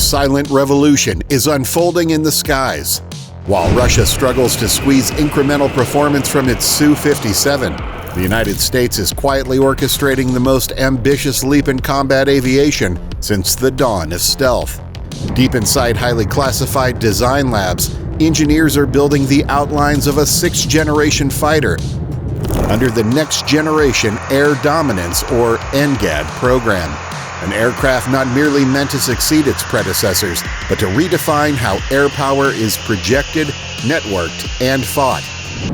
silent revolution is unfolding in the skies. While Russia struggles to squeeze incremental performance from its Su-57, the United States is quietly orchestrating the most ambitious leap in combat aviation since the dawn of stealth. Deep inside highly classified design labs, engineers are building the outlines of a sixth-generation fighter under the Next Generation Air Dominance, or NGAD, program. An aircraft not merely meant to succeed its predecessors, but to redefine how air power is projected, networked, and fought.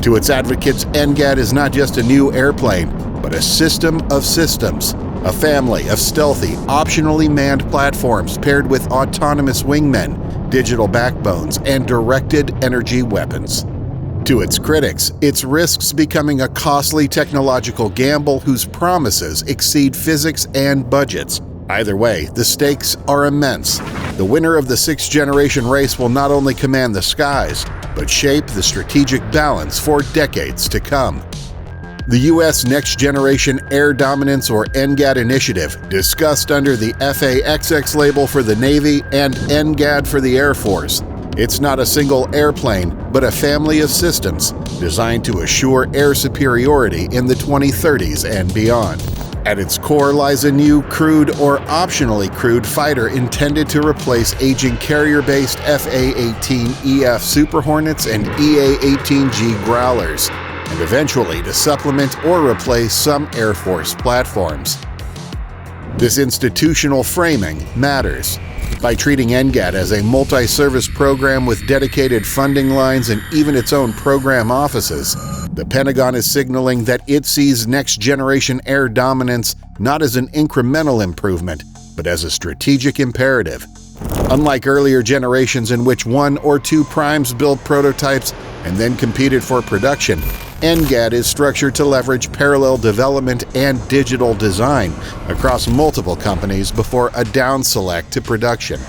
To its advocates, NGAD is not just a new airplane, but a system of systems, a family of stealthy, optionally manned platforms paired with autonomous wingmen, digital backbones, and directed energy weapons. To its critics, it risks becoming a costly technological gamble whose promises exceed physics and budgets. Either way, the stakes are immense. The winner of the sixth-generation race will not only command the skies, but shape the strategic balance for decades to come. The U.S. Next Generation Air Dominance, or NGAD initiative, discussed under the FAXX label for the Navy and NGAD for the Air Force. It's not a single airplane, but a family of systems designed to assure air superiority in the 2030s and beyond. At its core lies a new crewed or optionally crewed fighter intended to replace aging carrier-based FA-18EF Super Hornets and EA-18G Growlers, and eventually to supplement or replace some Air Force platforms. This institutional framing matters. By treating NGAD as a multi-service program with dedicated funding lines and even its own program offices, the Pentagon is signaling that it sees next-generation air dominance not as an incremental improvement, but as a strategic imperative. Unlike earlier generations in which one or two primes built prototypes and then competed for production, NGAD is structured to leverage parallel development and digital design across multiple companies before a down select to production.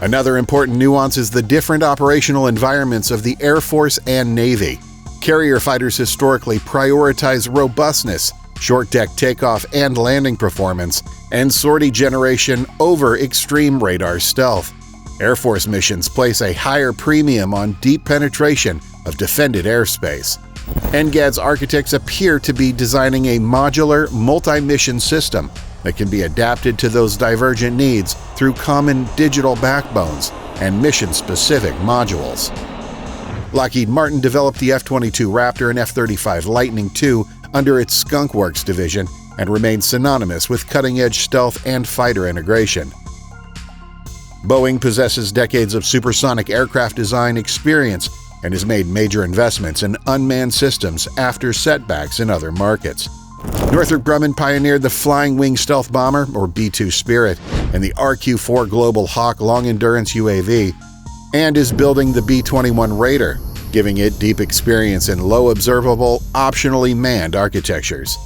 Another important nuance is the different operational environments of the Air Force and Navy. Carrier fighters historically prioritize robustness, short-deck takeoff and landing performance, and sortie generation over extreme radar stealth. Air Force missions place a higher premium on deep penetration of defended airspace. NGAD's architects appear to be designing a modular, multi-mission system that can be adapted to those divergent needs through common digital backbones and mission-specific modules. Lockheed Martin developed the F-22 Raptor and F-35 Lightning II under its Skunk Works division and remains synonymous with cutting-edge stealth and fighter integration. Boeing possesses decades of supersonic aircraft design experience and has made major investments in unmanned systems after setbacks in other markets. Northrop Grumman pioneered the Flying Wing Stealth Bomber, or B-2 Spirit, and the RQ-4 Global Hawk Long-Endurance UAV, and is building the B-21 Raider, giving it deep experience in low-observable, optionally manned architectures.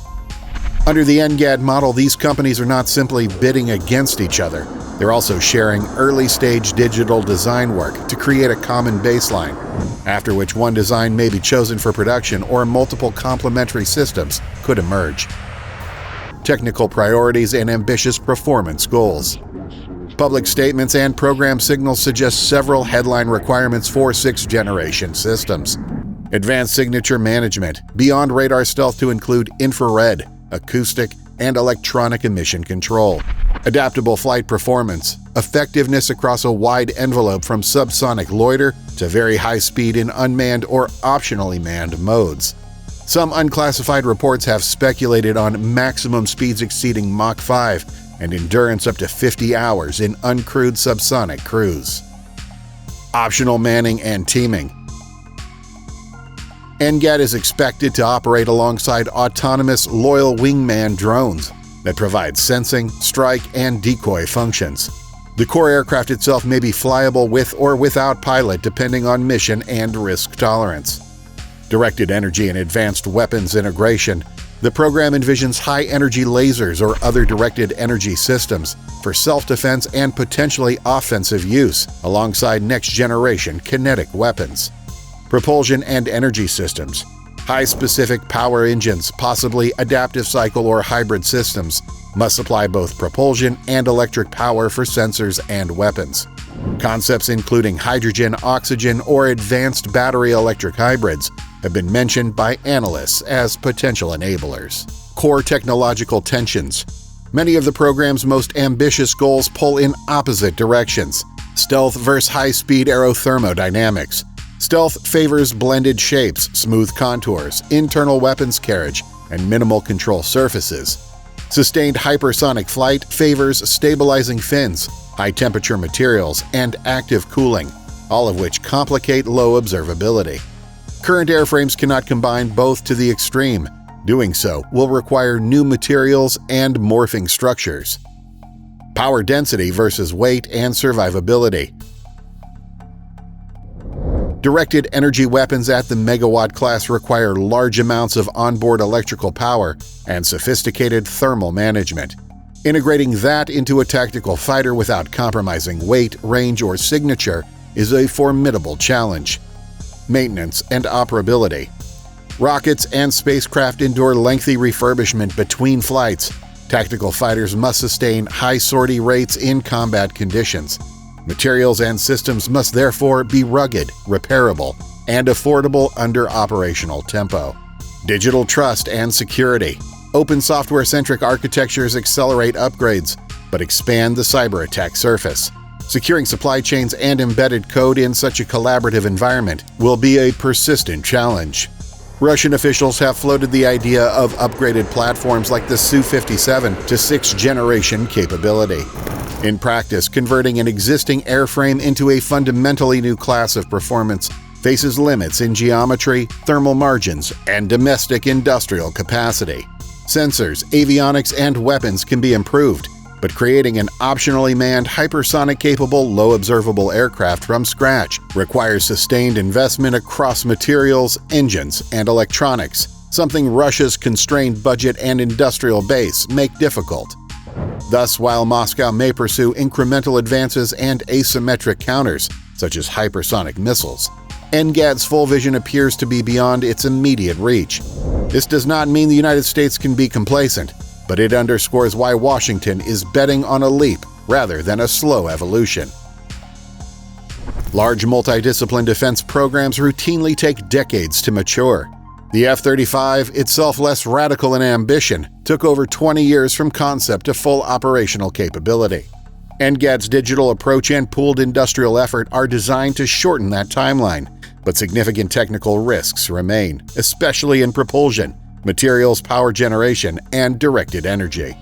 Under the NGAD model, these companies are not simply bidding against each other. They're also sharing early-stage digital design work to create a common baseline, after which one design may be chosen for production or multiple complementary systems could emerge. Technical priorities and ambitious performance goals. Public statements and program signals suggest several headline requirements for sixth-generation systems. Advanced signature management, beyond radar stealth to include infrared, acoustic, and electronic emission control. Adaptable flight performance, effectiveness across a wide envelope from subsonic loiter to very high speed in unmanned or optionally manned modes. Some unclassified reports have speculated on maximum speeds exceeding Mach 5 and endurance up to 50 hours in uncrewed subsonic cruise. Optional manning and teaming. NGAD is expected to operate alongside autonomous loyal wingman drones that provide sensing, strike, and decoy functions. The core aircraft itself may be flyable with or without pilot depending on mission and risk tolerance. Directed energy and advanced weapons integration. The program envisions high-energy lasers or other directed energy systems for self-defense and potentially offensive use, alongside next-generation kinetic weapons. Propulsion and energy systems. High-specific power engines, possibly adaptive cycle or hybrid systems, must supply both propulsion and electric power for sensors and weapons. Concepts including hydrogen, oxygen, or advanced battery electric hybrids have been mentioned by analysts as potential enablers. Core technological tensions. Many of the program's most ambitious goals pull in opposite directions. Stealth versus high-speed aerothermodynamics. Stealth favors blended shapes, smooth contours, internal weapons carriage, and minimal control surfaces. Sustained hypersonic flight favors stabilizing fins, high-temperature materials, and active cooling, all of which complicate low observability. Current airframes cannot combine both to the extreme. Doing so will require new materials and morphing structures. Power density versus weight and survivability. Directed energy weapons at the megawatt class require large amounts of onboard electrical power and sophisticated thermal management. Integrating that into a tactical fighter without compromising weight, range, or signature is a formidable challenge. Maintenance and operability. Rockets and spacecraft endure lengthy refurbishment between flights. Tactical fighters must sustain high sortie rates in combat conditions. Materials and systems must therefore be rugged, repairable, and affordable under operational tempo. Digital trust and security. Open software-centric architectures accelerate upgrades, but expand the cyber attack surface. Securing supply chains and embedded code in such a collaborative environment will be a persistent challenge. Russian officials have floated the idea of upgraded platforms like the Su-57 to sixth-generation capability. In practice, converting an existing airframe into a fundamentally new class of performance faces limits in geometry, thermal margins, and domestic industrial capacity. Sensors, avionics, and weapons can be improved, but creating an optionally manned, hypersonic-capable, low-observable aircraft from scratch requires sustained investment across materials, engines, and electronics, something Russia's constrained budget and industrial base make difficult. Thus, while Moscow may pursue incremental advances and asymmetric counters, such as hypersonic missiles, NGAD's full vision appears to be beyond its immediate reach. This does not mean the United States can be complacent, but it underscores why Washington is betting on a leap rather than a slow evolution. Large multidiscipline defense programs routinely take decades to mature. The F-35, itself less radical in ambition, took over 20 years from concept to full operational capability. NGAD's digital approach and pooled industrial effort are designed to shorten that timeline, but significant technical risks remain, especially in propulsion, materials, power generation, and directed energy.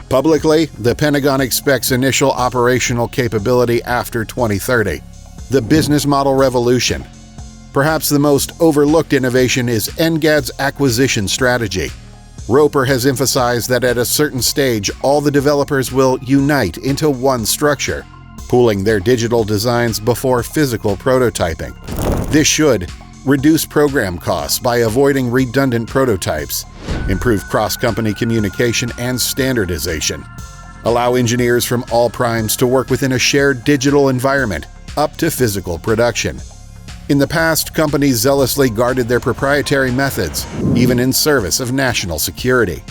Publicly, the Pentagon expects initial operational capability after 2030. The business model revolution. Perhaps the most overlooked innovation is NGAD's acquisition strategy. Roper has emphasized that at a certain stage, all the developers will unite into one structure, pooling their digital designs before physical prototyping. This should reduce program costs by avoiding redundant prototypes, improve cross-company communication and standardization, allow engineers from all primes to work within a shared digital environment up to physical production. In the past, companies zealously guarded their proprietary methods, even in service of national security.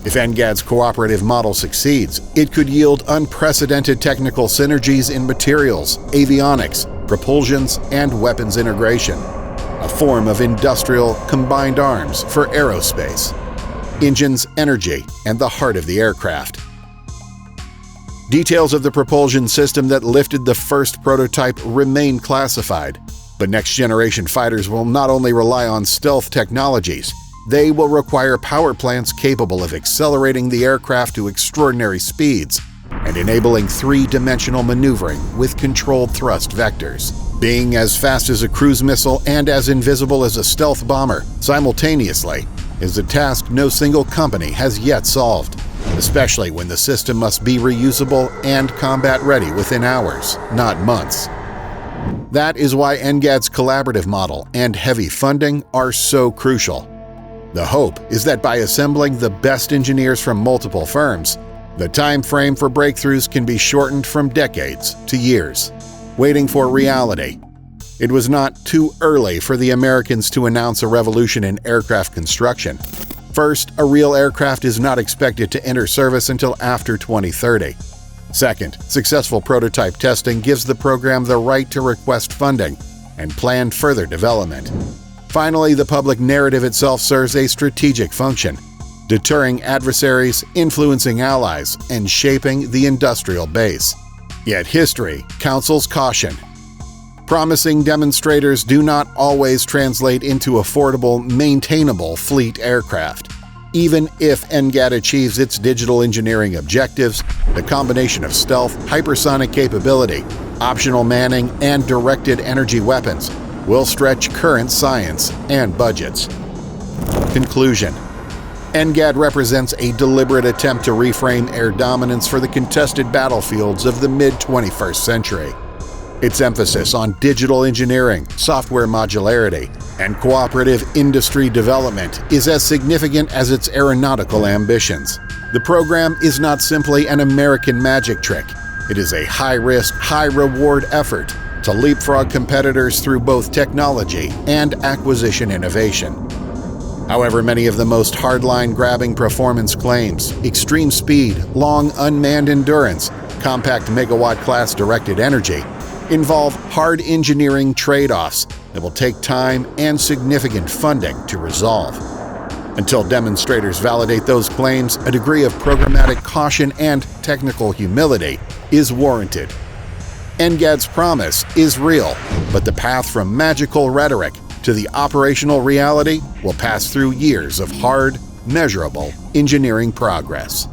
If NGAD's cooperative model succeeds, it could yield unprecedented technical synergies in materials, avionics, propulsions, and weapons integration, a form of industrial combined arms for aerospace, engines, energy, and the heart of the aircraft. Details of the propulsion system that lifted the first prototype remain classified, but next-generation fighters will not only rely on stealth technologies, they will require power plants capable of accelerating the aircraft to extraordinary speeds and enabling three-dimensional maneuvering with controlled thrust vectors. Being as fast as a cruise missile and as invisible as a stealth bomber simultaneously is a task no single company has yet solved, especially when the system must be reusable and combat-ready within hours, not months. That is why NGAD's collaborative model and heavy funding are so crucial. The hope is that by assembling the best engineers from multiple firms, the time frame for breakthroughs can be shortened from decades to years. Waiting for reality. It was not too early for the Americans to announce a revolution in aircraft construction. First, a real aircraft is not expected to enter service until after 2030. Second, successful prototype testing gives the program the right to request funding and plan further development. Finally, the public narrative itself serves a strategic function, deterring adversaries, influencing allies, and shaping the industrial base. Yet history counsels caution. Promising demonstrators do not always translate into affordable, maintainable fleet aircraft. Even if NGAD achieves its digital engineering objectives, the combination of stealth, hypersonic capability, optional manning, and directed energy weapons will stretch current science and budgets. Conclusion: NGAD represents a deliberate attempt to reframe air dominance for the contested battlefields of the mid-21st century. Its emphasis on digital engineering, software modularity, and cooperative industry development is as significant as its aeronautical ambitions. The program is not simply an American magic trick. It is a high-risk, high-reward effort to leapfrog competitors through both technology and acquisition innovation. However, many of the most hardline-grabbing performance claims, extreme speed, long unmanned endurance, compact megawatt-class directed energy, involve hard engineering trade-offs that will take time and significant funding to resolve. Until demonstrators validate those claims, a degree of programmatic caution and technical humility is warranted. NGAD's promise is real, but the path from magical rhetoric to the operational reality will pass through years of hard, measurable engineering progress.